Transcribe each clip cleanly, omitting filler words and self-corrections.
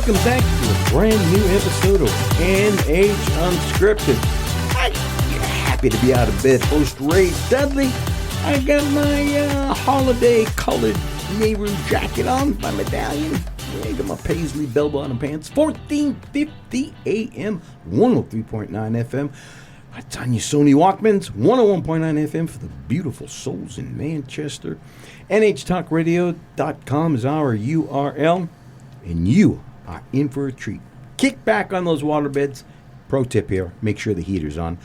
welcome back to a brand new episode of NH Unscripted. I'm happy to be out of bed. Host Ray Dudley. I got my holiday colored Nehru jacket on, my medallion. I got my paisley bell-bottom pants. 14:50 a.m. 103.9 FM. That's on your Sony Walkmans. 101.9 FM for the beautiful souls in Manchester. NHTalkRadio.com is our URL. And you are in for a treat. Kick back on those waterbeds. Pro tip here, make sure the heater's on.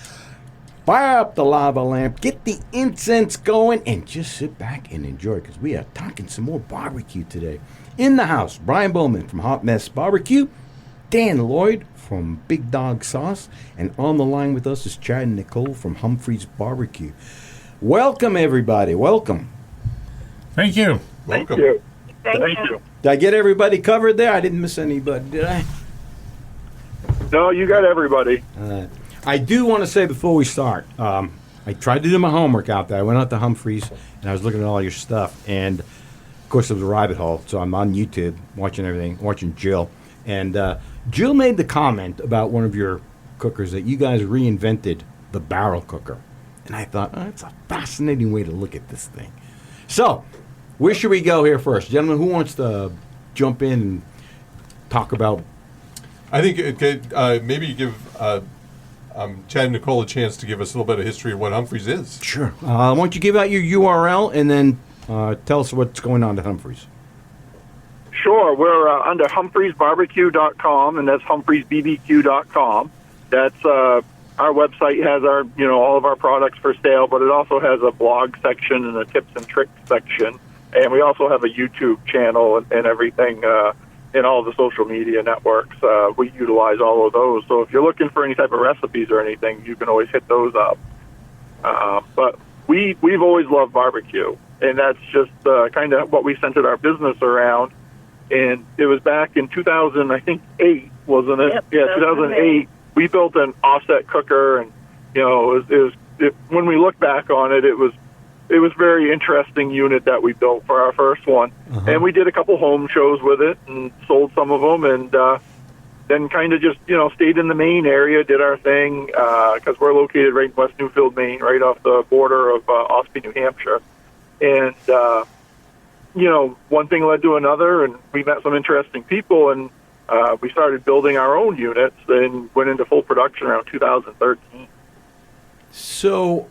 Fire up the lava lamp, get the incense going, and just sit back and enjoy, because we are talking some more barbecue today. In the house, Brian Bowman from Hot Mess Barbecue, Dan Lloyd from Big Dog Sauce, and on the line with us is Chad and Nicole from Humphrey's Barbecue. Welcome, everybody. Welcome. Thank you. Welcome. Thank you. Did I get everybody covered there? I didn't miss anybody, did I? No, you got everybody. I do want to say before we start, I tried to do my homework out there. I went out to Humphrey's, and I was looking at all your stuff. And, of course, it was a rabbit hole, so I'm on YouTube watching everything, watching Jill. And Jill made the comment about one of your cookers that you guys reinvented the barrel cooker. And I thought, that's a fascinating way to look at this thing. So, where should we go here first? Gentlemen, who wants to jump in and talk about... I think it could maybe give Chad and Nicole a chance to give us a little bit of history of what Humphrey's is. Sure. Why don't you give out your URL and then tell us what's going on at Humphrey's. Sure. We're under Humphrey'sBarbecue.com, and that's Humphrey'sBBQ.com. That's our website has our all of our products for sale, but it also has a blog section and a tips and tricks section, and we also have a YouTube channel and everything. In all the social media networks, we utilize all of those. So if you're looking for any type of recipes or anything, you can always hit those up. But we've always loved barbecue, and that's just kind of what we centered our business around. And it was back in 2008, wasn't it? Yep, yeah, 2008. We built an offset cooker, and when we look back on it, it was a very interesting unit that we built for our first one. Uh-huh. And we did a couple home shows with it and sold some of them, and then kind of just, stayed in the Maine area, did our thing, because we're located right in West Newfield, Maine, right off the border of Ospey, New Hampshire. And, one thing led to another, and we met some interesting people, and we started building our own units and went into full production around 2013. So...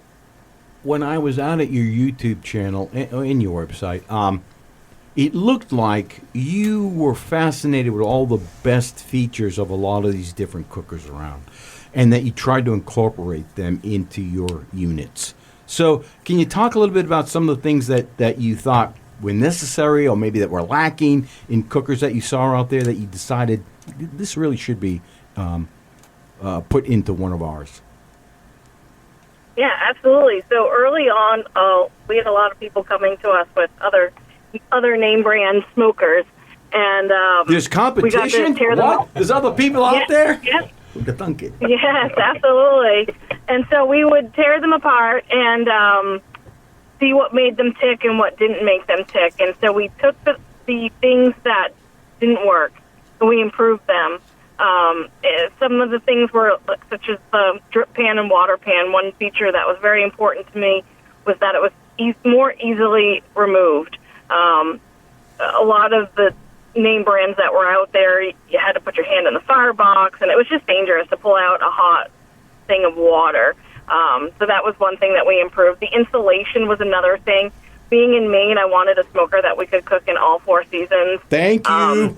when I was out at your YouTube channel and your website, it looked like you were fascinated with all the best features of a lot of these different cookers around, and that you tried to incorporate them into your units. So can you talk a little bit about some of the things that you thought were necessary, or maybe that were lacking in cookers that you saw out there that you decided this really should be put into one of ours? Yeah, absolutely. So early on, we had a lot of people coming to us with other name brand smokers, and there's competition. We got to tear them up. There's other people out there. Yes. Yes, absolutely. And so we would tear them apart and see what made them tick and what didn't make them tick. And so we took the things that didn't work and we improved them. Some of the things were such as the drip pan and water pan. One feature that was very important to me was that it was more easily removed. A lot of the name brands that were out there, you had to put your hand in the firebox, and it was just dangerous to pull out a hot thing of water. So that was one thing that we improved. The insulation was another thing. Being in Maine, I wanted a smoker that we could cook in all 4 seasons. Thank you.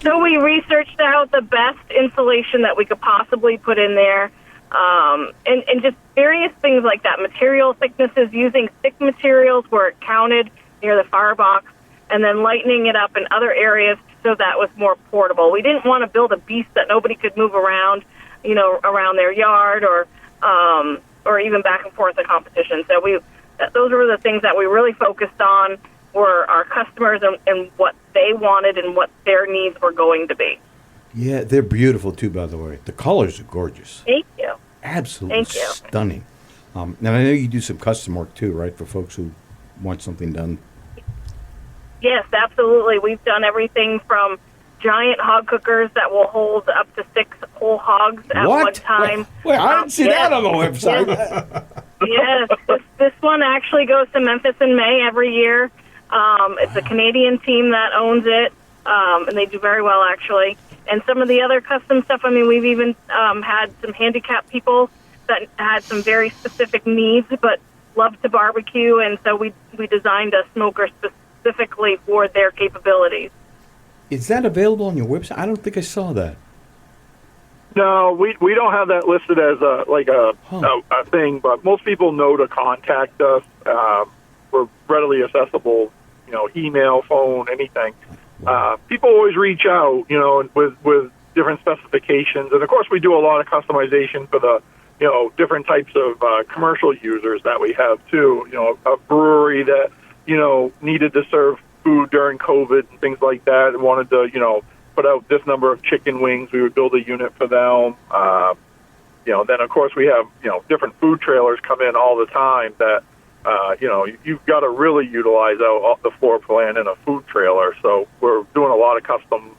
So we researched out the best insulation that we could possibly put in there, and just various things like that. Material thicknesses, using thick materials where it counted near the firebox, and then lightening it up in other areas so that was more portable. We didn't want to build a beast that nobody could move around, around their yard or even back and forth in competition. So those were the things that we really focused on, were our customers and what they wanted and what their needs were going to be. Yeah, they're beautiful too, by the way. The colors are gorgeous. Thank you. Absolutely stunning. Now, I know you do some custom work too, right, for folks who want something done? Yes, absolutely. We've done everything from giant hog cookers that will hold up to 6 whole hogs at one time. Wait, I didn't see that on the website. Yes, this one actually goes to Memphis in May every year. It's a Canadian team that owns it, and they do very well, actually. And some of the other custom stuff, I mean, we've even had some handicapped people that had some very specific needs but love to barbecue, and so we designed a smoker specifically for their capabilities. Is that available on your website? I don't think I saw that. No, we don't have that listed as a thing, but most people know to contact us. We're readily accessible, email, phone, anything. People always reach out, with different specifications, and of course we do a lot of customization for the, different types of commercial users that we have too. A brewery that needed to serve food during COVID and things like that, and wanted to put out this number of chicken wings. We would build a unit for them. Then of course we have different food trailers come in all the time that you've got to really utilize out the floor plan in a food trailer. So we're doing a lot of custom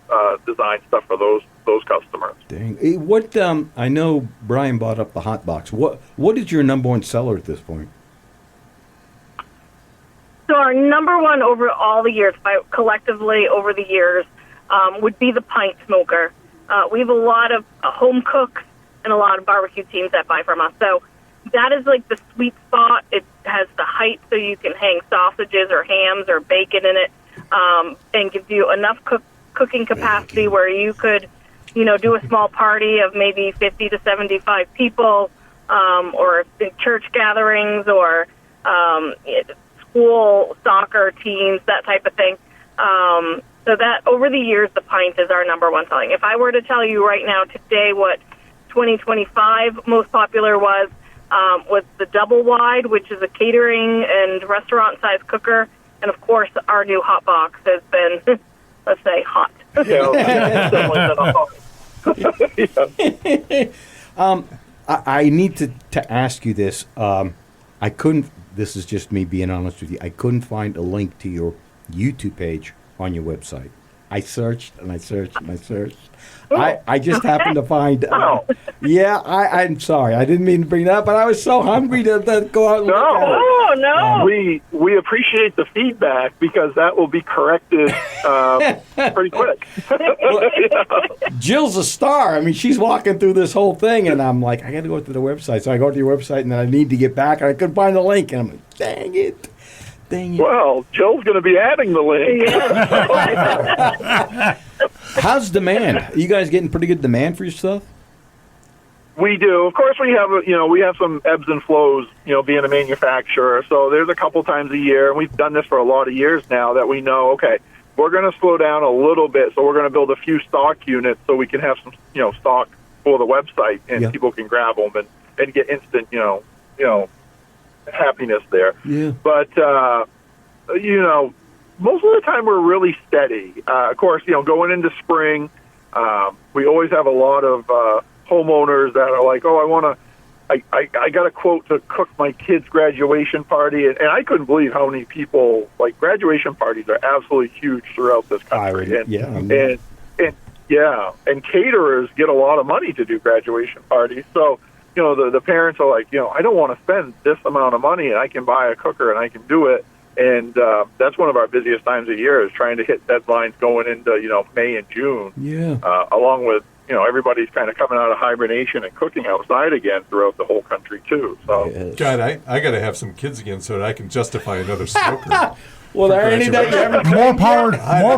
design stuff for those customers. Dang. Hey, what I know Brian bought up the hot box. What is your number one seller at this point? So our number one over all the years, collectively over the years, would be the pint smoker. We have a lot of home cooks and a lot of barbecue teams that buy from us. So that is like the sweet spot. It has the height so you can hang sausages or hams or bacon in it, and gives you enough cooking capacity where you could, do a small party of maybe 50 to 75 people, or church gatherings or school soccer teams, that type of thing. So that over the years, the pint is our number one selling. If I were to tell you right now today what 2025 most popular was the double wide, which is a catering and restaurant size cooker, and of course our new hot box has been, let's say, hot. I need to ask you this. I couldn't. This is just me being honest with you. I couldn't find a link to your YouTube page on your website. I searched and I searched and I searched. I just happened to find. I'm sorry. I didn't mean to bring that up, but I was so hungry to go out and look at it. Oh, no. We appreciate the feedback because that will be corrected pretty quick. Jill's a star. I mean, she's walking through this whole thing, and I'm like, I got to go to the website. So I go to your website, and then I need to get back, and I couldn't find the link. And I'm like, dang it. Well, Jill's going to be adding the link. How's demand? Are you guys getting pretty good demand for your stuff? We do. Of course, we have some ebbs and flows, being a manufacturer. So there's a couple times a year, and we've done this for a lot of years now, that we know, okay, we're going to slow down a little bit. So we're going to build a few stock units so we can have some, stock for the website, and people can grab them and get instant, happiness there. Yeah. But, most of the time we're really steady. Of course, going into spring, we always have a lot of homeowners that are like, oh, I got a quote to cook my kid's graduation party. And I couldn't believe how many people, like, graduation parties are absolutely huge throughout this country. And caterers get a lot of money to do graduation parties. So, the parents are like, I don't want to spend this amount of money, and I can buy a cooker and I can do it. And that's one of our busiest times of year, is trying to hit deadlines going into, May and June. Yeah. Along with, everybody's kind of coming out of hibernation and cooking outside again throughout the whole country, too. So, Yes. God, I got to have some kids again so that I can justify another smoker. Well, there ain't that you ever More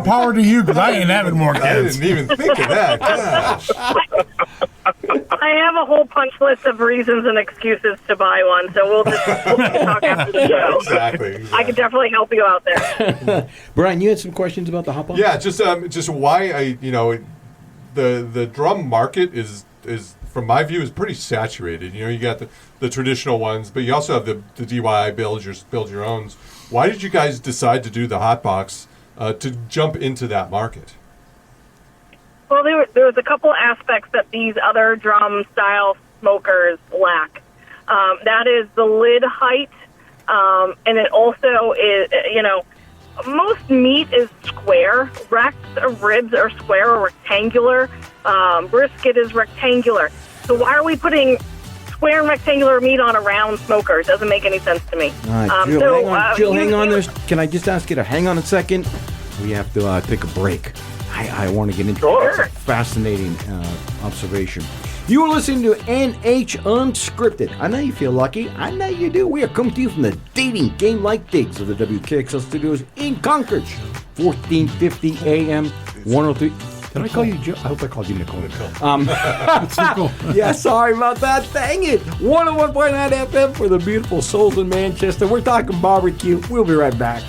power to you, because I ain't having more I kids. didn't even think of that. Gosh. I have a whole punch list of reasons and excuses to buy one, so we'll talk after the show. Exactly. I can definitely help you out there. Brian, you had some questions about the hot box? Yeah, just why the drum market is from my view is pretty saturated. You got the traditional ones, but you also have the DIY build your owns. Why did you guys decide to do the hot box to jump into that market? Well, there was a couple aspects that these other drum-style smokers lack. That is the lid height, and it also is, most meat is square. Racks of ribs are square or rectangular. Brisket is rectangular. So why are we putting square and rectangular meat on a round smoker? It doesn't make any sense to me. All right, Jill, hang on there. Can I just ask you to hang on a second? We have to take a break. I want to get into Sure. That's a fascinating observation. You are listening to NH Unscripted. I know you feel lucky. I know you do. We are coming to you from the dating game-like digs of the WKXL studios in Concord. 1450 AM, 103. Did I call you Jill? I hope I called you Nicole. Yeah, sorry about that. Dang it. 101.9 FM for the beautiful souls in Manchester. We're talking barbecue. We'll be right back.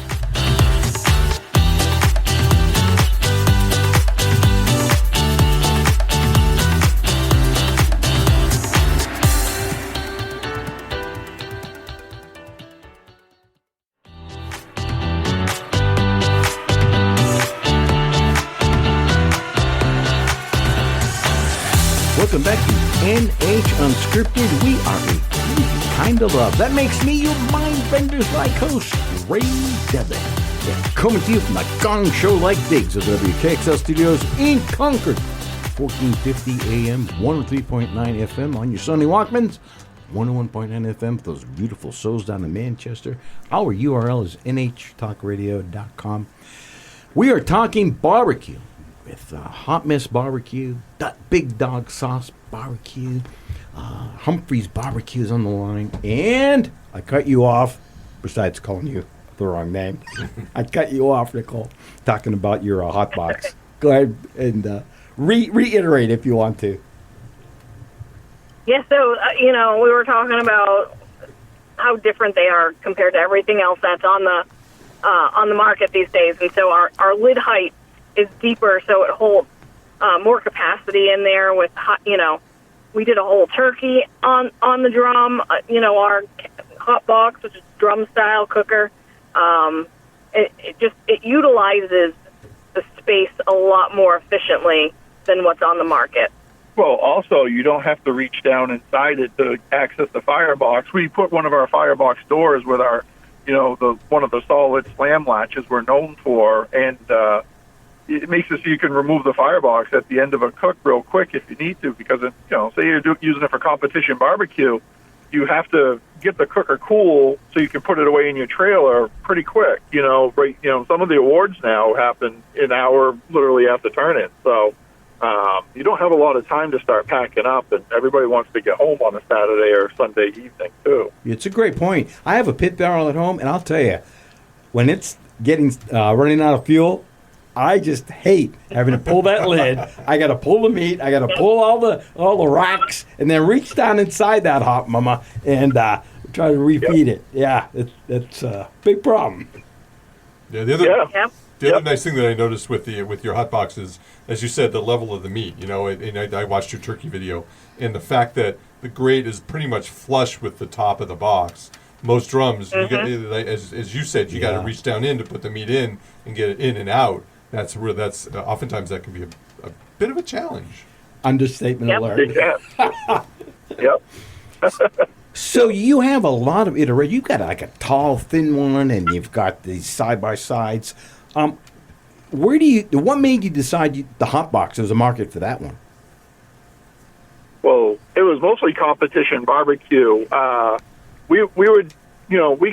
Welcome back to NH Unscripted. We are a kind of love. That makes me your mind-benders like host, Ray Devin. Yeah, coming to you from the Gong Show-like digs of the WKXL studios in Concord. 1450 AM, 103.9 FM on your Sunday Walkmans. 101.9 FM for those beautiful souls down in Manchester. Our URL is nhtalkradio.com. We are talking barbecue. With Hot Mess Barbecue, Big Dog Sauce Barbecue, Humphrey's Barbecue is on the line, and I cut you off, besides calling you the wrong name. I cut you off, Nicole, talking about your hot box. Go ahead and reiterate if you want to. Yeah, so, we were talking about how different they are compared to everything else that's on the market these days. And so our lid height is deeper, so it holds more capacity in there with hot, we did a whole turkey on the drum, our hot box, which is drum style cooker. It utilizes the space a lot more efficiently than what's on the market. Well, also, you don't have to reach down inside it to access the firebox. We put one of our firebox doors with our, one of the solid slam latches we're known for, and it makes it so you can remove the firebox at the end of a cook real quick if you need to, because, say you're using it for competition barbecue, you have to get the cooker cool so you can put it away in your trailer pretty quick. Some of the awards now happen an hour literally after turn-in, so you don't have a lot of time to start packing up, and everybody wants to get home on a Saturday or Sunday evening, too. It's a great point. I have a pit barrel at home, and I'll tell you, when it's getting running out of fuel, I just hate having to pull that lid. I got to pull the meat. I got to pull all the racks, and then reach down inside that hot mama and try to refeed it. Yeah, it's a big problem. Yeah, the other nice thing that I noticed with your hot box is, as you said, the level of the meat. And I watched your turkey video, and the fact that the grate is pretty much flush with the top of the box. Most drums, you got, as you said, you got to reach down in to put the meat in and get it in and out. That's oftentimes that can be a bit of a challenge. Understatement alert. Yep. So you have a lot of iterations. You've got like a tall, thin one, and you've got these side by sides. What made you decide the hot box was a market for that one? Well, it was mostly competition barbecue. We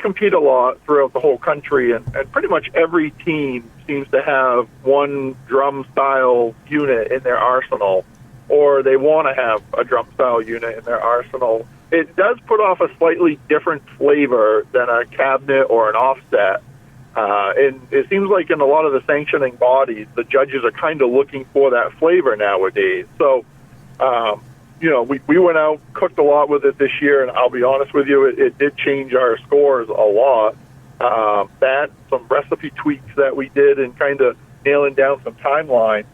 compete a lot throughout the whole country, and pretty much every team seems to have one drum-style unit in their arsenal, or they want to have a drum-style unit in their arsenal. It does put off a slightly different flavor than a cabinet or an offset. And it seems like in a lot of the sanctioning bodies, the judges are kind of looking for that flavor nowadays. So, we went out, cooked a lot with it this year, and I'll be honest with you, it did change our scores a lot. Some recipe tweaks that we did and kind of nailing down some timeline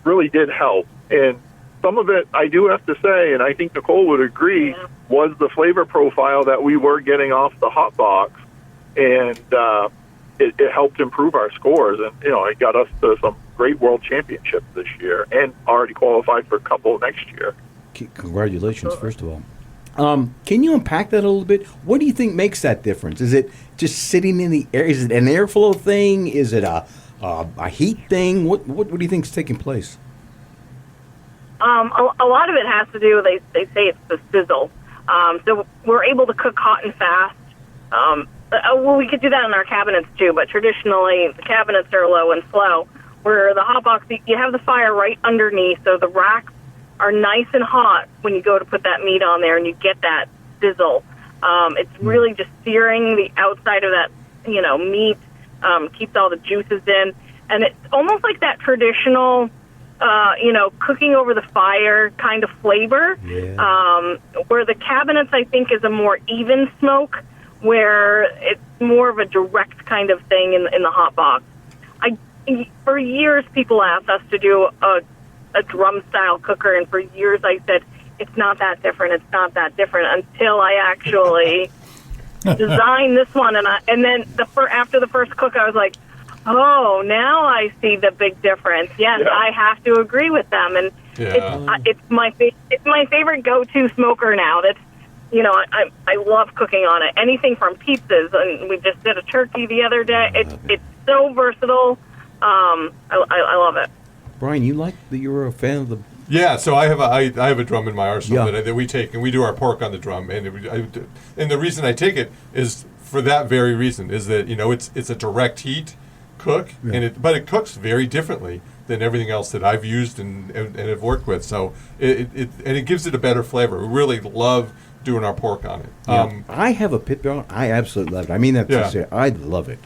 really did help. And some of it, I do have to say, and I think Nicole would agree, was the flavor profile that we were getting off the hot box, and it helped improve our scores. And, it got us to some great world championships this year and already qualified for a couple next year. Congratulations, first of all. Can you unpack that a little bit? What do you think makes that difference? Is it just sitting in the air? Is it an airflow thing? Is it a heat thing? What do you think is taking place? A lot of it has to do, they say it's the sizzle. So we're able to cook hot and fast. Well, we could do that in our cabinets too, but traditionally the cabinets are low and slow. Where the hot box, you have the fire right underneath, so the racks are nice and hot when you go to put that meat on there, and you get that sizzle. It's really just searing the outside of that, meat, keeps all the juices in, and it's almost like that traditional, cooking over the fire kind of flavor. Yeah. Where the cabinets, I think, is a more even smoke, where it's more of a direct kind of thing in the hot box. For years, people asked us to do a drum-style cooker, and for years I said, it's not that different, until I actually designed this one. And then after the first cook, I was like, oh, now I see the big difference. Yes, yeah. I have to agree with them. And it's my favorite go-to smoker now. That's, I love cooking on it. Anything from pizzas, and we just did a turkey the other day. It's so versatile. I love it. Brian, you're a fan of the... Yeah, so I have a drum in my arsenal that we take, and we do our pork on the drum. And the reason I take it is for that very reason, is that it's a direct heat cook, but it cooks very differently than everything else that I've used and have worked with. So it gives it a better flavor. We really love doing our pork on it. Yeah. I have a pit bone. I absolutely love it. I mean that to say, I love it.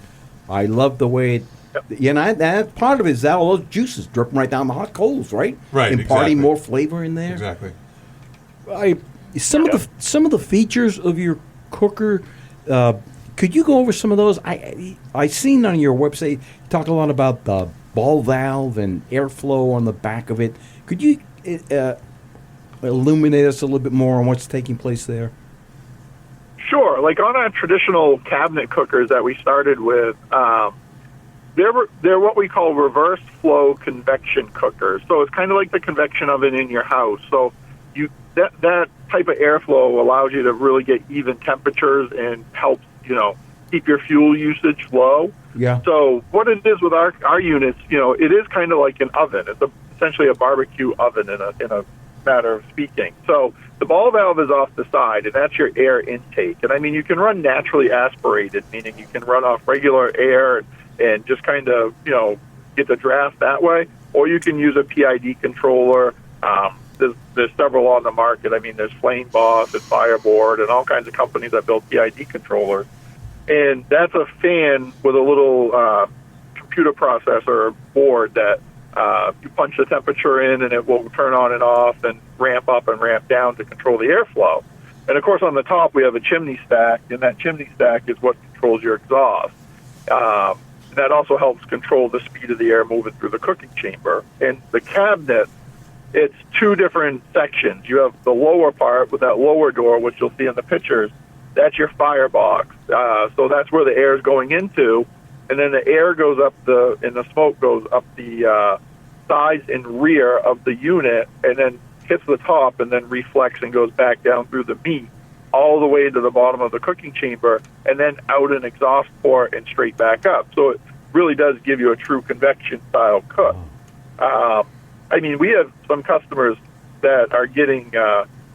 I love the way it. That part of it is that all those juices dripping right down the hot coals, right? Right, imparting more flavor in there. Exactly. Some of the features of your cooker. Could you go over some of those? I seen on your website you talk a lot about the ball valve and airflow on the back of it. Could you illuminate us a little bit more on what's taking place there? Sure. Like on our traditional cabinet cookers that we started with, they're what we call reverse flow convection cookers. So it's kind of like the convection oven in your house. So that type of airflow allows you to really get even temperatures and helps keep your fuel usage low. Yeah. So what it is with our units, it is kind of like an oven. It's essentially a barbecue oven in a matter of speaking. So the ball valve is off the side, and that's your air intake. And I mean, you can run naturally aspirated, meaning you can run off regular air and just kind of, get the draft that way, or you can use a PID controller. There's several on the market. I mean, there's Flame Boss and Fireboard and all kinds of companies that build PID controllers. And that's a fan with a little computer processor board that you punch the temperature in, and it will turn on and off and ramp up and ramp down to control the airflow. And, of course, on the top we have a chimney stack, and that chimney stack is what controls your exhaust. That also helps control the speed of the air moving through the cooking chamber. And the cabinet, it's two different sections. You have the lower part with that lower door, which you'll see in the pictures. That's your firebox. So that's where the air is going into. And then the air goes up and the smoke goes up the sides and rear of the unit, and then hits the top and then reflects and goes back down through the meat all the way to the bottom of the cooking chamber, and then out an exhaust port and straight back up. So it really does give you a true convection-style cook. I mean, we have some customers that are getting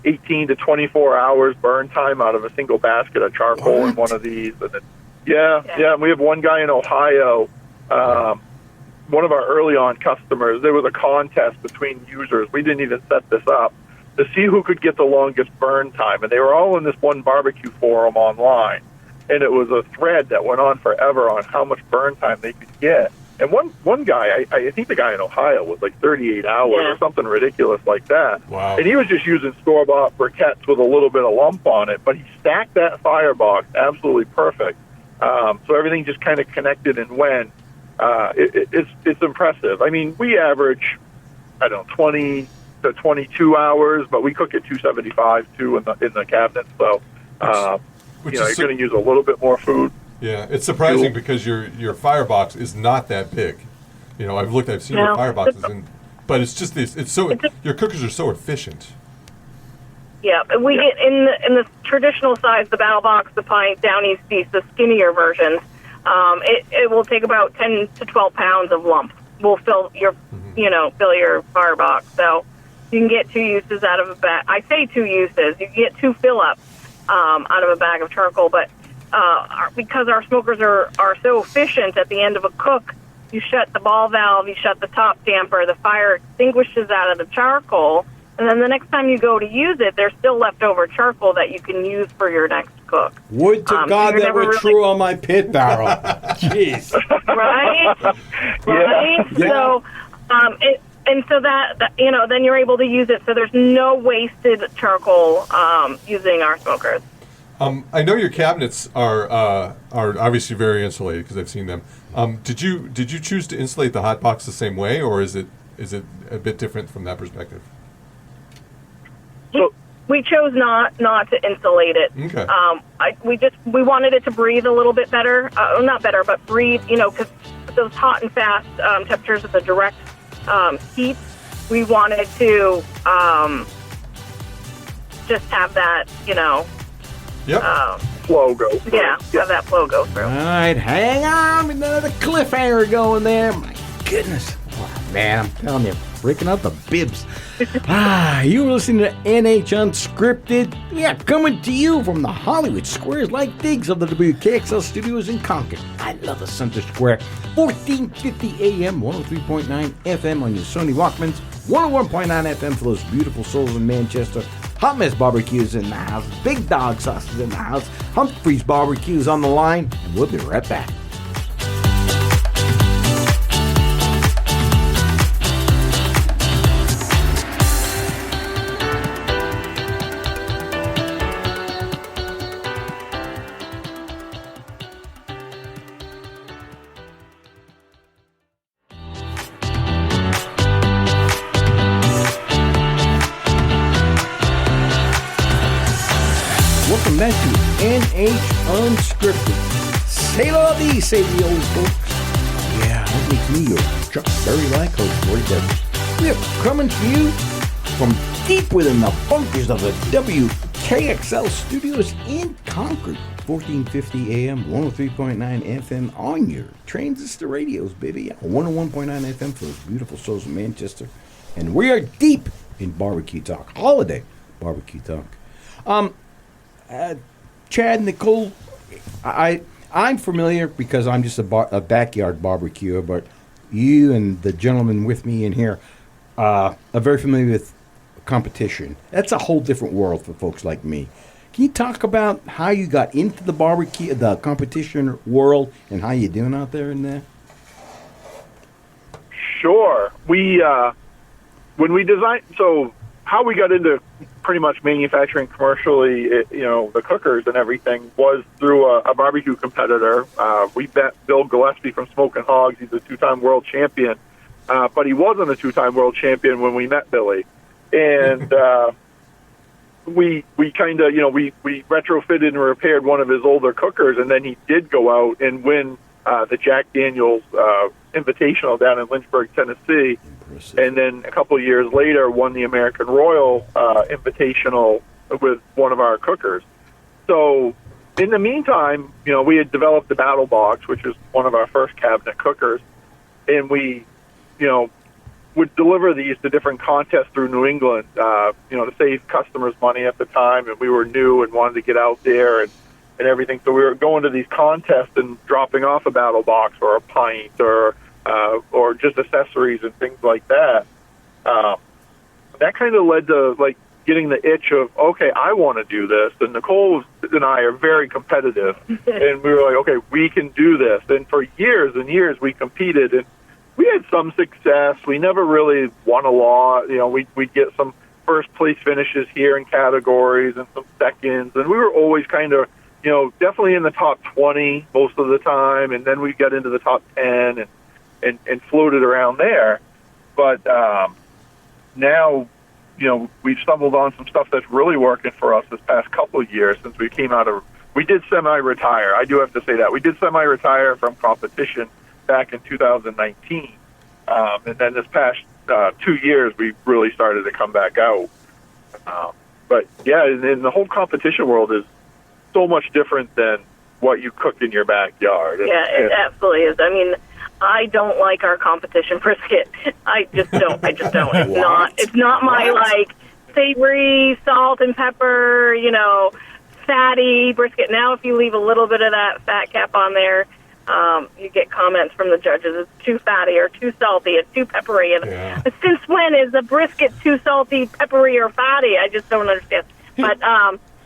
18 to 24 hours burn time out of a single basket of charcoal in one of these. And and we have one guy in Ohio, one of our early on customers. There was a contest between users. We didn't even set this up to see who could get the longest burn time. And they were all in this one barbecue forum online. And it was a thread that went on forever on how much burn time they could get. And one guy, I think the guy in Ohio was like 38 hours or something ridiculous like that. Wow. And he was just using store-bought briquettes with a little bit of lump on it. But he stacked that firebox absolutely perfect. So everything just kind of connected and went. It's impressive. I mean, we average, 20 to 22 hours, but we cook at 275 too in the cabinet. So, you're going to use a little bit more food. Yeah, it's surprising because your firebox is not that big. I've seen your fireboxes, but it's just this. Your cookers are so efficient. Yeah, we get in the traditional size, the battle box, the pint, down east piece, the skinnier versions. It will take about 10 to 12 pounds of lump. Will fill your, fill your firebox. So you can get 2 uses out of a bag. I say 2 uses. You can get 2 fill-ups out of a bag of charcoal. But because our smokers are so efficient at the end of a cook, you shut the ball valve, you shut the top damper, the fire extinguishes out of the charcoal, and then the next time you go to use it, there's still leftover charcoal that you can use for your next cook. Would to God that were true on my pit barrel. Jeez. Right? Right? Yeah. So, and so that, then you're able to use it, so there's no wasted charcoal using our smokers. I know your cabinets are obviously very insulated because I've seen them. Did you choose to insulate the hot box the same way, or is it a bit different from that perspective? So we chose not to insulate it. Okay. We wanted it to breathe a little bit better, not better, but breathe. Because those hot and fast temperatures of the direct heat, we wanted to just have that, Yep. Flow go. Yeah, have that flow go through. All right, hang on. Another cliffhanger going there. My goodness. Oh, man, I'm telling you, breaking out the bibs. You're listening to NH Unscripted. Yeah, coming to you from the Hollywood Squares like digs of the WKXL studios in Concord. I love the Center Square. 1450 AM, 103.9 FM on your Sony Walkmans, 101.9 FM for those beautiful souls in Manchester. Hot Mess Barbecue's in the house. Big Dog Sauce is in the house. Humphrey's Barbecue's on the line. And we'll be right back. Welcome back to NH Unscripted. Say la vie, say the old folks. Yeah, that makes me your Chuck Berry-like host, Lloyd. We're coming to you from deep within the bunkers of the WKXL studios in Concord. 1450 AM, 103.9 FM on your transistor radios, baby. 101.9 FM for those beautiful souls in Manchester. And we are deep in barbecue talk, holiday barbecue talk. Chad, Nicole, I'm familiar because I'm just a backyard barbecuer, but you and the gentleman with me in here are very familiar with competition. That's a whole different world for folks like me. Can you talk about how you got into the competition world, and how you doing out there in there? Sure. When we designed, so how we got into pretty much manufacturing commercially, the cookers and everything was through a barbecue competitor. We met Bill Gillespie from Smokin' Hogs. He's a 2-time world champion, but he wasn't a 2-time world champion when we met Billy. And we kind of, we retrofitted and repaired one of his older cookers, and then he did go out and win the Jack Daniels Invitational down in Lynchburg, Tennessee. Impressive. And then a couple of years later won the American Royal Invitational with one of our cookers. So in the meantime, we had developed the Battle Box, which is one of our first cabinet cookers, and we, would deliver these to different contests through New England, to save customers money at the time, and we were new and wanted to get out there and everything. So we were going to these contests and dropping off a Battle Box or a pint or just accessories and things like that. That kind of led to getting the itch of, okay, I want to do this. And Nicole and I are very competitive, and we were like, okay, we can do this. And for years and years, we competed, and we had some success. We never really won a lot. We'd get some first place finishes here in categories and some seconds, and we were always kind of, definitely in the top 20 most of the time, and then we got into the top 10 and floated around there. But now, we've stumbled on some stuff that's really working for us this past couple of years since we came out of. We did semi-retire. I do have to say that. We did semi-retire from competition back in 2019. And then this past 2 years, we really started to come back out. But yeah, and the whole competition world is so much different than what you cook in your backyard. Yeah, it absolutely is. I mean, I don't like our competition brisket. I just don't. It's not my like savory, salt and pepper, fatty brisket. Now, if you leave a little bit of that fat cap on there, you get comments from the judges. It's too fatty or too salty. It's too peppery. And since when is a brisket too salty, peppery, or fatty? I just don't understand. But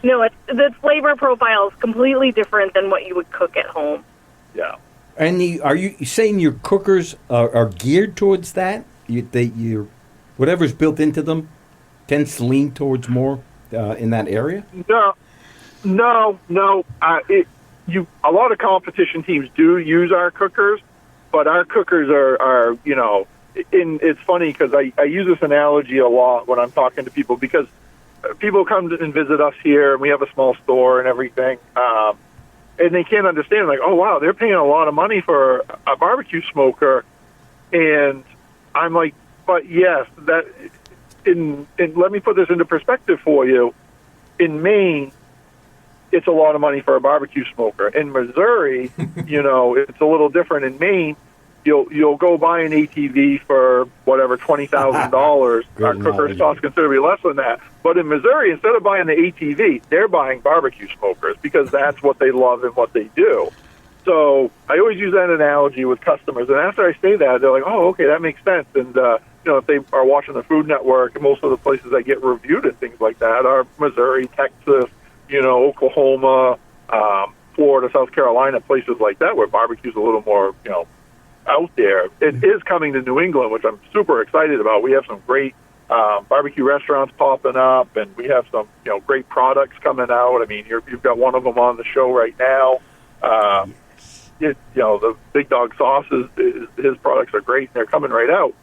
no, the flavor profile is completely different than what you would cook at home. Yeah. And are you saying your cookers are geared towards that? Whatever's built into them tends to lean towards more in that area? No. A lot of competition teams do use our cookers, but our cookers are it's funny because I use this analogy a lot when I'm talking to people, because people come and visit us here, and we have a small store and everything, and they can't understand, like, oh, wow, they're paying a lot of money for a barbecue smoker. And I'm like, but yes, and let me put this into perspective for you. In Maine, it's a lot of money for a barbecue smoker. In Missouri, it's a little different. In Maine, you'll go buy an ATV for whatever $20,000. Our cookers cost considerably less than that. But in Missouri, instead of buying the ATV, they're buying barbecue smokers because that's what they love and what they do. So I always use that analogy with customers. And after I say that, they're like, "Oh, okay, that makes sense." And if they are watching the Food Network, most of the places that get reviewed and things like that are Missouri, Texas, Oklahoma, Florida, South Carolina, places like that where barbecue's a little more, out there. It is coming to New England, which I'm super excited about. We have some great barbecue restaurants popping up, and we have some, great products coming out. I mean, you've got one of them on the show right now. The Big Dog Sauce his products are great, and they're coming right out.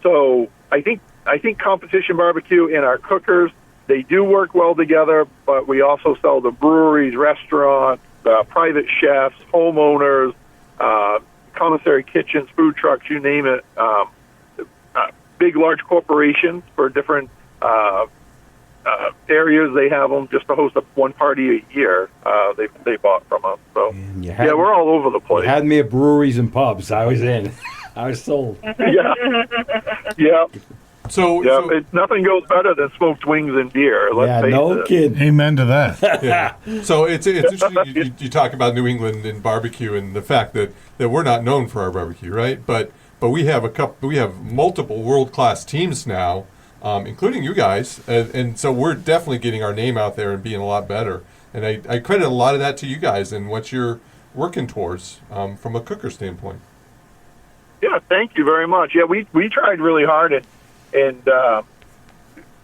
So I think competition barbecue and our cookers, they do work well together, but we also sell to breweries, restaurants, private chefs, homeowners, commissary kitchens, food trucks, you name it. Big, large corporations for different areas. They have them just to host one party a year. They bought from us. So we're all over the place. You had me at breweries and pubs. I was in. I was sold. Yeah. So nothing goes better than smoked wings and beer. Let's face it. Kidding. Amen to that. Yeah. So it's interesting you talk about New England and barbecue and the fact that we're not known for our barbecue, right? But we have multiple world-class teams now, including you guys, and so we're definitely getting our name out there and being a lot better. And I credit a lot of that to you guys and what you're working towards from a cooker standpoint. Yeah, thank you very much. Yeah, we tried really hard, and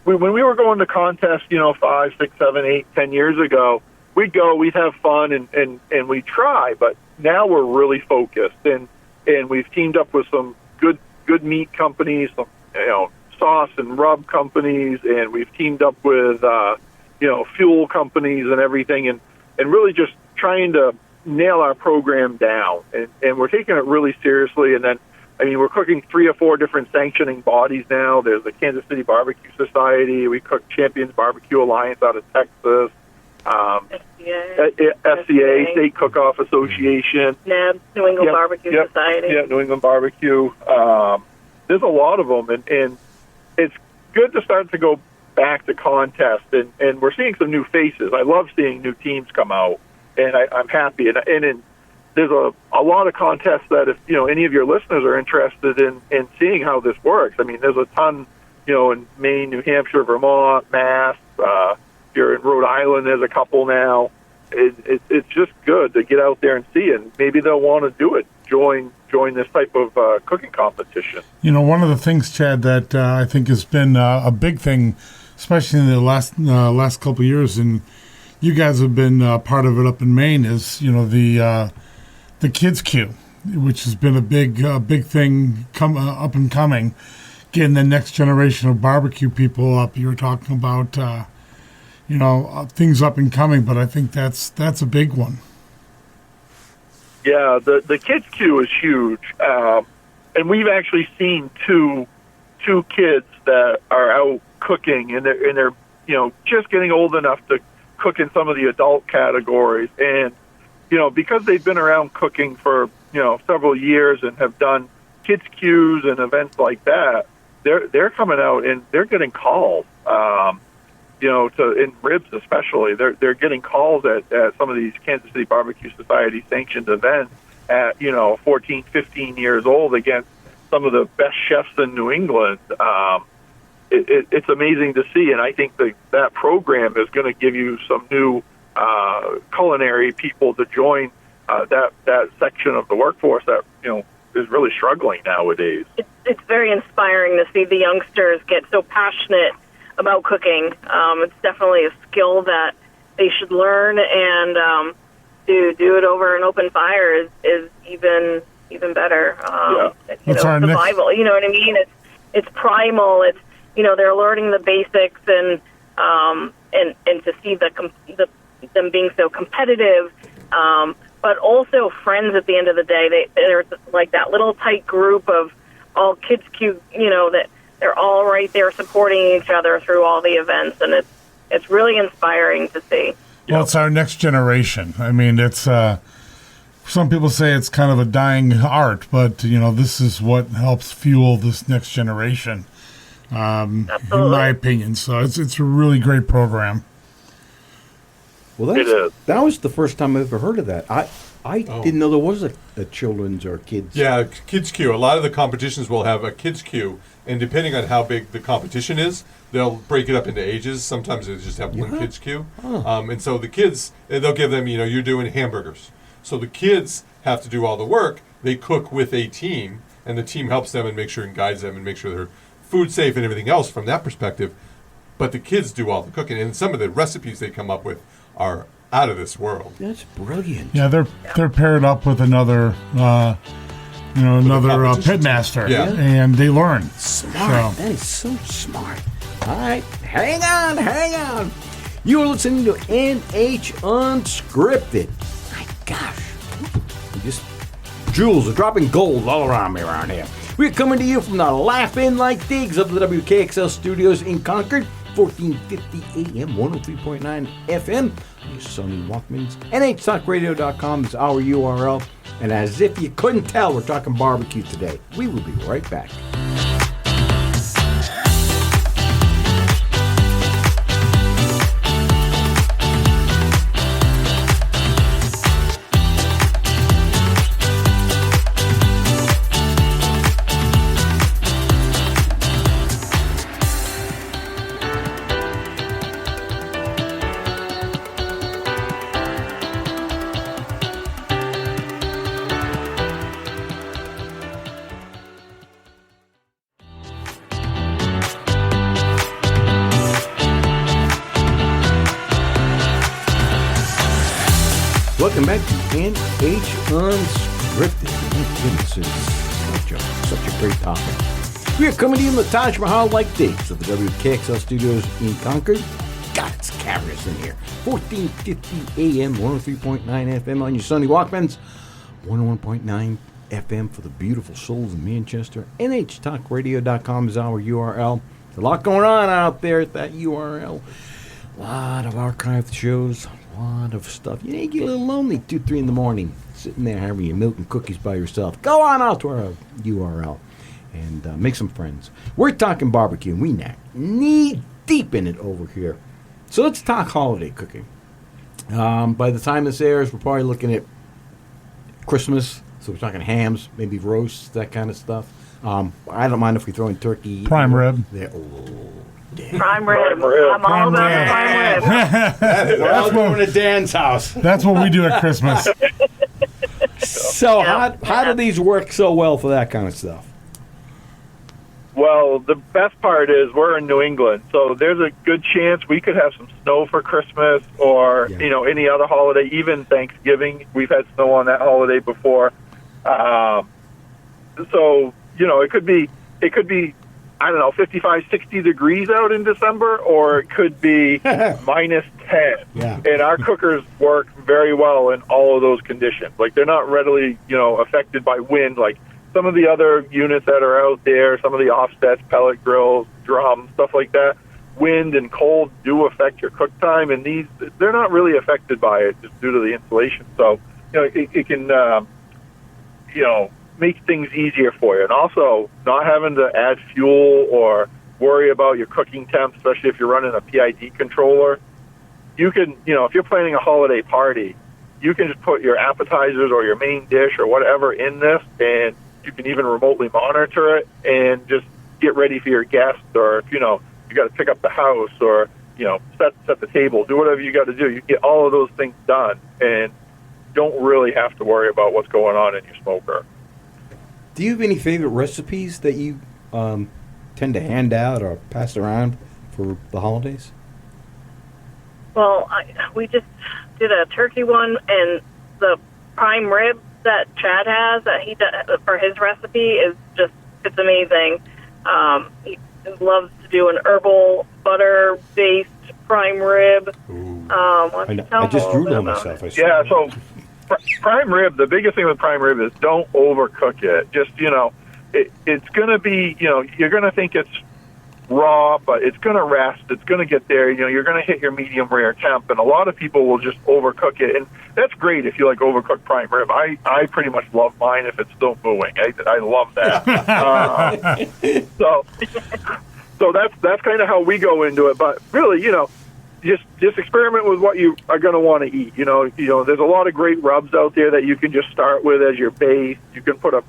when we were going to contests, 5, 6, 7, 8, 10 years ago, we'd have fun and we try, but now we're really focused, and we've teamed up with some good meat companies, some sauce and rub companies, and we've teamed up with fuel companies and everything, and really just trying to nail our program down, and we're taking it really seriously. And then, we're cooking 3 or 4 different sanctioning bodies now. There's the Kansas City Barbecue Society. We cook Champions Barbecue Alliance out of Texas. SCA, State Cook-Off Association. NAB, New England Barbecue Society. Yeah, New England Barbecue. There's a lot of them, and it's good to start to go back to contests, and we're seeing some new faces. I love seeing new teams come out, and I'm happy. And there's a lot of contests that if any of your listeners are interested in seeing how this works. There's a ton, in Maine, New Hampshire, Vermont, Mass. If you're in Rhode Island, there's a couple now. It's just good to get out there and see it. And maybe they'll want to do it. Join this type of cooking competition. One of the things, Chad, that I think has been a big thing, especially in the last couple of years, and you guys have been part of it up in Maine, is the Kids Queue, which has been a big thing up and coming, getting the next generation of barbecue people up. You were talking about things up and coming, but I think that's a big one. Yeah, the Kids Queue is huge, and we've actually seen two kids that are out cooking, and they're just getting old enough to cook in some of the adult categories. And, because they've been around cooking for, several years and have done kids' cues and events like that, they're coming out and they're getting calls, in ribs especially. They're getting calls at some of these Kansas City Barbecue Society sanctioned events at, 14, 15 years old against some of the best chefs in New England. It's amazing to see, and I think that program is going to give you some new culinary people to join that section of the workforce that is really struggling nowadays. It's very inspiring to see the youngsters get so passionate about cooking. It's definitely a skill that they should learn, and to do it over an open fire is even better. What's our survival. You know what I mean? It's primal. It's they're learning the basics, and to see them being so competitive, but also friends at the end of the day. They're like that little tight group of all kids cute, that they're all right there supporting each other through all the events, and it's really inspiring to see. Well, it's our next generation. I mean, it's some people say it's kind of a dying art, but this is what helps fuel this next generation. In my opinion, so it's a really great program. Well, it is. That was the first time I've ever heard of that. I didn't know there was a children's or kids. Yeah, kids queue. A lot of the competitions will have a kids queue, and depending on how big the competition is, they'll break it up into ages. Sometimes they just have one kids queue, and so the kids, they'll give them, you're doing hamburgers, so the kids have to do all the work. They cook with a team, and the team helps them and makes sure and guides them and makes sure they're food safe and everything else from that perspective. But the kids do all the cooking, and some of the recipes they come up with are out of this world. That's brilliant. Yeah, they're paired up with another pit master, and they learn. Smart. So. That is so smart. All right, hang on. You are listening to NH Unscripted. My gosh, jewels are dropping gold all around me around here. We're coming to you from the Laughing Like Digs of the WKXL studios in Concord, 1450 AM, 103.9 FM. Your Sony Walkmans. NHTalkRadio.com is our URL. And as if you couldn't tell, we're talking barbecue today. We will be right back. Welcome back to NH Unscripted. My goodness, it's such a great topic. We are coming to you in the Taj Mahal like digs of the WKXL studios in Concord. God, it's cavernous in here. 1450 AM, 103.9 FM on your Sunday Walkmans. 101.9 FM for the beautiful souls of Manchester. NHTalkRadio.com is our URL. There's a lot going on out there at that URL. A lot of archived shows. Lot of stuff. You get a little lonely 2, 3 in the morning, sitting there having your milk and cookies by yourself. Go on out to our URL and make some friends. We're talking barbecue, and we knee deep in it over here. So let's talk holiday cooking. By the time this airs, we're probably looking at Christmas. So we're talking hams, maybe roasts, that kind of stuff. I don't mind if we throw in turkey. Prime rib. Prime rib. I'm all about the prime rib. That's going to Dan's house. That's what we do at Christmas. So how do these work so well for that kind of stuff? Well, the best part is we're in New England, so there's a good chance we could have some snow for Christmas or, any other holiday, even Thanksgiving. We've had snow on that holiday before. So, it could be, I don't know, 55, 60 degrees out in December, or it could be minus 10. Yeah. And our cookers work very well in all of those conditions. Like, they're not readily, affected by wind. Like, some of the other units that are out there, some of the offsets, pellet grills, drums, stuff like that, wind and cold do affect your cook time, and they're not really affected by it just due to the insulation. So, it can, make things easier for you. And also, not having to add fuel or worry about your cooking temp, especially if you're running a PID controller. You can, if you're planning a holiday party, you can just put your appetizers or your main dish or whatever in this, and you can even remotely monitor it and just get ready for your guests, or if, you got to pick up the house or, set the table, do whatever you got to do. You get all of those things done and don't really have to worry about what's going on in your smoker. Do you have any favorite recipes that you tend to hand out or pass around for the holidays? Well, we just did a turkey one, and the prime rib that Chad has that he does for his recipe it's amazing. He loves to do an herbal butter-based prime rib. I just drooled on myself. Yeah, so prime rib, the biggest thing with prime rib is don't overcook it. Just, it's going to be, you're going to think it's raw, but it's going to rest. It's going to get there. You're going to hit your medium rare temp, and a lot of people will just overcook it. And that's great if you like overcooked prime rib. I pretty much love mine if it's still mooing. I love that. So that's kind of how we go into it. But really, just experiment with what you are going to want to eat. There's a lot of great rubs out there that you can just start with as your base. You can put a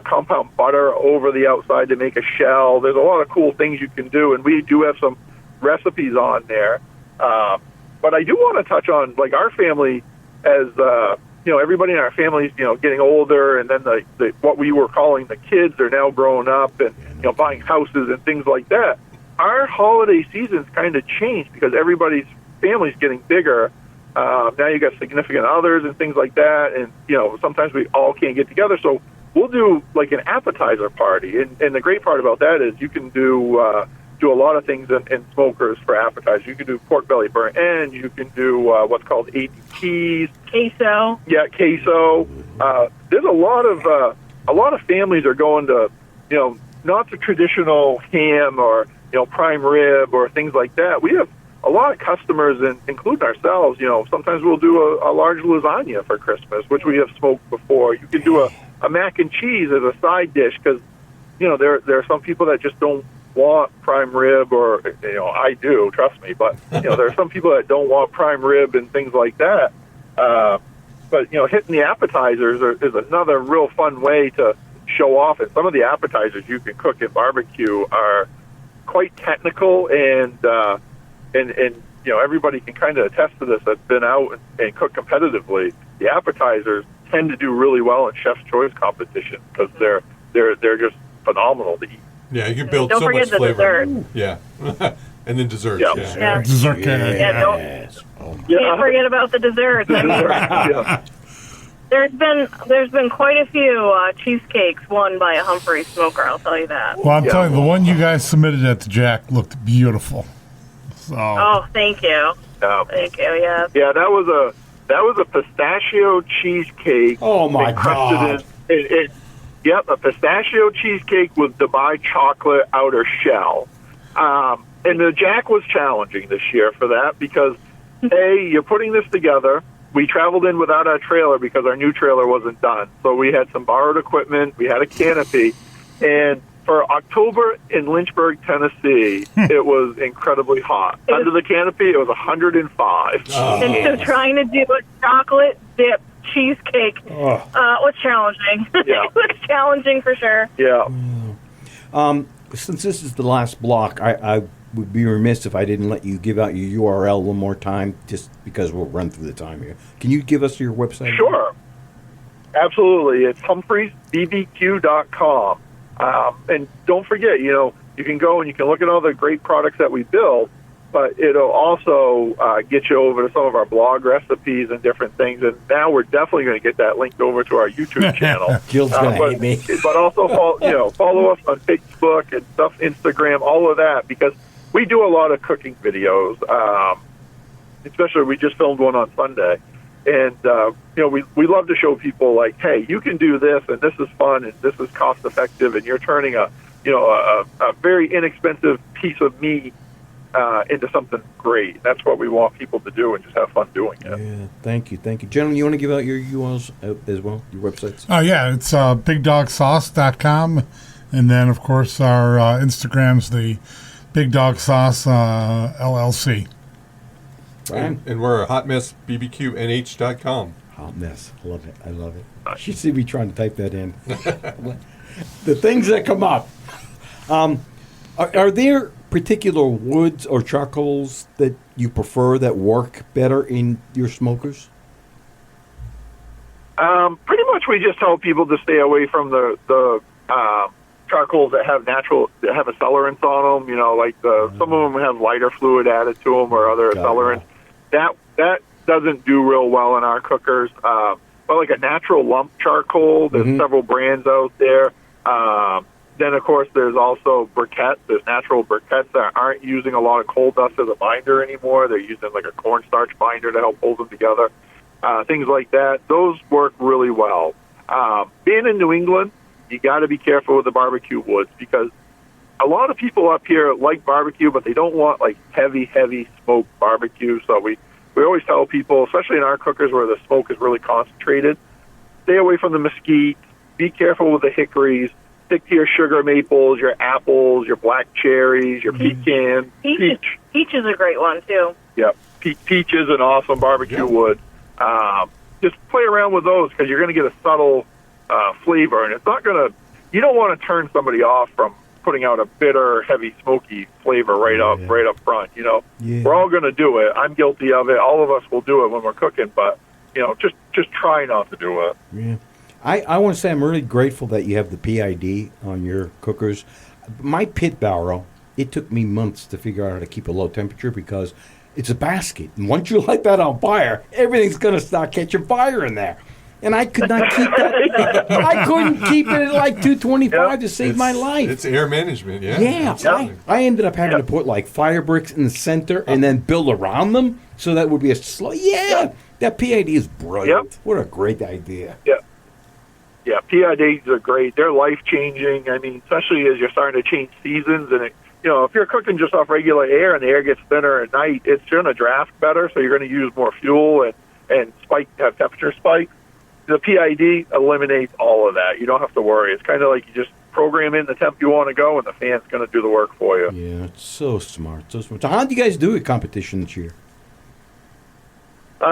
compound butter over the outside to make a shell. There's a lot of cool things you can do, and we do have some recipes on there. But I do want to touch on, like, our family, as everybody in our family is getting older, and then the what we were calling the kids are now growing up and buying houses and things like that. Our holiday seasons kind of changed because everybody's family's getting bigger. Now you got significant others and things like that, and sometimes we all can't get together. So we'll do like an appetizer party, and the great part about that is you can do a lot of things in smokers for appetizers. You can do pork belly burnt end. You can do what's called ADPs, queso. Yeah, queso. There's a lot of families are going to not the traditional ham or prime rib or things like that. We have a lot of customers, and including ourselves. Sometimes we'll do a large lasagna for Christmas, which we have smoked before. You can do a mac and cheese as a side dish because there are some people that just don't want prime rib, or I do, trust me. But there are some people that don't want prime rib and things like that. But hitting the appetizers is another real fun way to show off. And some of the appetizers you can cook at barbecue are quite technical, and everybody can kind of attest to this that's been out and cooked competitively. The appetizers tend to do really well in Chef's Choice competition because they're just phenomenal to eat. Yeah, you can build Don't so forget much the flavor. dessert. Yeah, and then desserts. Yeah. Yeah. Dessert cake. Yes. Can't forget about the desserts. Yeah. There's been quite a few cheesecakes won by a Humphrey smoker. I'll tell you that. Well, I'm telling you, the one you guys submitted at the Jack looked beautiful. So. Oh, thank you. Yeah. Thank you. Yeah. Yeah, that was a pistachio cheesecake. Oh my encrusted God! Yep, a pistachio cheesecake with Dubai chocolate outer shell. And the Jack was challenging this year for that because, A, you're putting this together. We traveled in without our trailer because our new trailer wasn't done. So we had some borrowed equipment. We had a canopy. And for October in Lynchburg, Tennessee, it was incredibly hot. Under the canopy, it was 105. And so trying to do a chocolate dip cheesecake was challenging. Yeah. It was challenging for sure. Yeah. Since this is the last block, I would be remiss if I didn't let you give out your URL one more time, just because we'll run through the time here. Can you give us your website? Sure. Absolutely. It's humphreysbbq.com. And don't forget, you can go and you can look at all the great products that we build, but it'll also get you over to some of our blog recipes and different things. And now we're definitely going to get that linked over to our YouTube channel. Jill's going to hate me. But also, follow us on Facebook and stuff, Instagram, all of that, because we do a lot of cooking videos. Especially, we just filmed one on Sunday. And, we love to show people, like, hey, you can do this, and this is fun, and this is cost-effective, and you're turning a very inexpensive piece of meat into something great. That's what we want people to do and just have fun doing it. Yeah, thank you. Gentlemen, you want to give out your URLs as well, your websites? Yeah, it's bigdogsauce.com. And then, of course, our Instagram's the Big Dog Sauce LLC. Brian? And we're hotmessbbqnh.com. Hot mess. I love it. You should see me trying to type that in. The things that come up. Are there particular woods or charcoals that you prefer that work better in your smokers? Pretty much we just tell people to stay away from the charcoals that have accelerants on them. You know, like some of them have lighter fluid added to them or other accelerants. That doesn't do real well in our cookers. But like a natural lump charcoal, there's several brands out there. Then, of course, there's also briquettes. There's natural briquettes that aren't using a lot of coal dust as a binder anymore. They're using like a cornstarch binder to help hold them together. Things like that. Those work really well. Being in New England, you got to be careful with the barbecue woods because a lot of people up here like barbecue, but they don't want like heavy smoked barbecue. So we always tell people, especially in our cookers where the smoke is really concentrated, stay away from the mesquite. Be careful with the hickories. Stick to your sugar maples, your apples, your black cherries, your pecan. Peach is a great one, too. Yeah, peach is an awesome barbecue wood. Just play around with those because you're going to get a subtle flavor, and it's not going to. You don't want to turn somebody off from putting out a bitter, heavy, smoky flavor right up front. You know, we're all going to do it. I'm guilty of it. All of us will do it when we're cooking, but you know, just try not to do it. Yeah. I want to say I'm really grateful that you have the PID on your cookers. My pit barrel, it took me months to figure out how to keep a low temperature because it's a basket. And once you light that on fire, everything's going to start catching fire in there. And I could not keep that. I couldn't keep it at like 225 to save my life. It's air management, yeah. Yeah, I ended up having to put like fire bricks in the center and then build around them so that would be a slow. Yeah, that PID is brilliant. What a great idea. Yeah, PIDs are great. They're life-changing. I mean, especially as you're starting to change seasons. And, if you're cooking just off regular air and the air gets thinner at night, it's going to draft better, so you're going to use more fuel and have temperature spikes. The PID eliminates all of that. You don't have to worry. It's kind of like you just program in the temp you want to go, and the fan's going to do the work for you. Yeah, it's so smart. So how did you guys do at competition this year?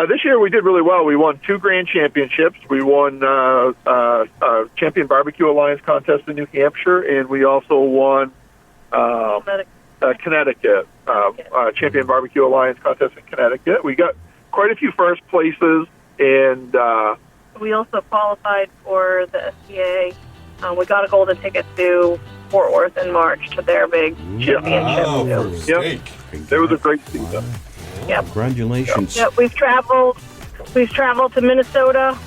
This year we did really well. We won 2 grand championships. We won Champion Barbecue Alliance contest in New Hampshire, and we also won Connecticut Champion Barbecue Alliance contest in Connecticut. We got quite a few first places, and we also qualified for the SBA. We got a golden ticket to Fort Worth in March to their big championship. Oh, Yep. It was a great season. Yep. Congratulations. Yep. We've traveled to Minnesota,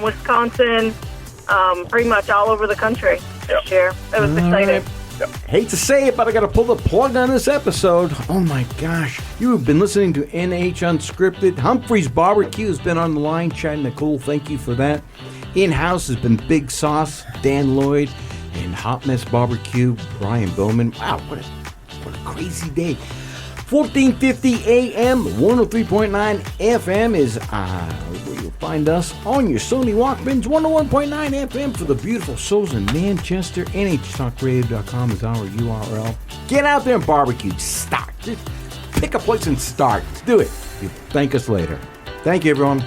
Wisconsin, pretty much all over the country this year. It was exciting. Yep. Hate to say it, but I got to pull the plug on this episode. Oh my gosh. You have been listening to NH Unscripted. Humphrey's Barbecue has been on the line. Chad and Nicole, thank you for that. In-house has been Big Sauce, Dan Lloyd, and Hot Mess Barbecue, Brian Bowman. Wow, what a crazy day. 1450 AM, 103.9 FM is where you'll find us on your Sony Walkmans. 101.9 FM for the beautiful souls in Manchester. NHTalkRadio.com is our URL. Get out there and barbecue. Start. Just pick a place and start. Do it. You'll thank us later. Thank you, everyone.